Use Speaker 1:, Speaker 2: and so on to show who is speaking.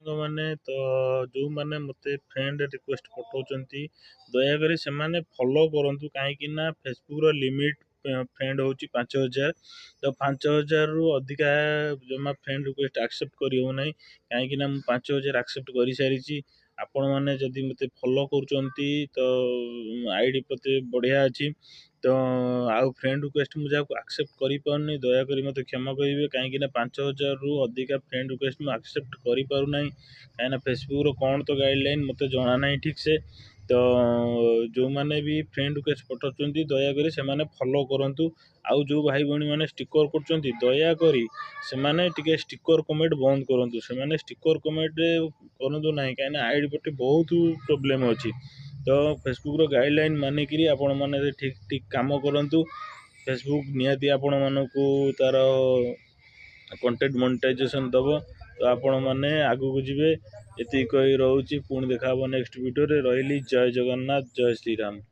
Speaker 1: ମାନେ ତ ଯେଉଁମାନେ ମୋତେ ଫ୍ରେଣ୍ଡ ରିକ୍ୱେଷ୍ଟ ପଠାଉଛନ୍ତି ଦୟାକରି ସେମାନେ ଫଲୋ କରନ୍ତୁ, କାହିଁକି ନା ଫେସବୁକ୍ର ଲିମିଟ୍ ଫ୍ରେଣ୍ଡ ହେଉଛି 5000। ତ 5000ରୁ ଅଧିକା ଜମା ଫ୍ରେଣ୍ଡ ରିକ୍ୱେଷ୍ଟ ଆକ୍ସେପ୍ଟ କରିହେବ ନାହିଁ, କାହିଁକି ନା ମୁଁ 5000 ଆକ୍ସେପ୍ଟ କରିସାରିଛି। ଆପଣମାନେ ଯଦି ମୋତେ ଫଲୋ କରୁଛନ୍ତି ତ ଆଇ ଡ଼ି ପ୍ରତି ବଢ଼ିଆ ଅଛି। ତ ଆଉ ଫ୍ରେଣ୍ଡ ରିକ୍ୱେଷ୍ଟ ମୁଁ ଯାହାକୁ ଆକ୍ସେପ୍ଟ କରିପାରୁନି ଦୟାକରି ମୋତେ କ୍ଷମା କରିବେ, କାହିଁକିନା 5000ରୁ ଅଧିକା ଫ୍ରେଣ୍ଡ ରିକ୍ୱେଷ୍ଟ ମୁଁ ଆକ୍ସେପ୍ଟ କରିପାରୁନାହିଁ। କାହିଁକିନା ଫେସବୁକ୍ର କ'ଣ ତ ଗାଇଡ଼ଲାଇନ୍ ମୋତେ ଜଣା ନାହିଁ ଠିକ୍ସେ। ତ ଯେଉଁମାନେ ବି ଫ୍ରେଣ୍ଡ ରିକ୍ୱେଷ୍ଟ ପଠାଉଛନ୍ତି ଦୟାକରି ସେମାନେ ଫଲୋ କରନ୍ତୁ। ଆଉ ଯେଉଁ ଭାଇ ଭଉଣୀମାନେ ଷ୍ଟିକର୍ କରୁଛନ୍ତି ଦୟାକରି ସେମାନେ ଟିକେ ଷ୍ଟିକର୍ କମେଣ୍ଟ ବନ୍ଦ କରନ୍ତୁ। ସେମାନେ ଷ୍ଟିକର୍ କମେଣ୍ଟରେ କରନ୍ତୁ ନାହିଁ, କାହିଁକିନା ଆଇ ଡ଼ି ପ୍ରତି ବହୁତ ପ୍ରୋବ୍ଲେମ୍ ଅଛି। ତ ଫେସବୁକ୍ର ଗାଇଡ଼ଲାଇନ୍ ମାନିକିରି ଆପଣମାନେ ଠିକ୍ କାମ କରନ୍ତୁ। ଫେସବୁକ୍ ନିହାତି ଆପଣମାନଙ୍କୁ ତା'ର କଣ୍ଟେଣ୍ଟ ମନିଟାଇଜେସନ୍ ଦେବ, ତ ଆପଣମାନେ ଆଗକୁ ଯିବେ। ଏତିକି କହି ରହୁଛି, ପୁଣି ଦେଖା ହେବ ନେକ୍ସଟ ଭିଡ଼ିଓରେ। ରହିଲି, ଜୟ ଜଗନ୍ନାଥ, ଜୟ ଶ୍ରୀରାମ।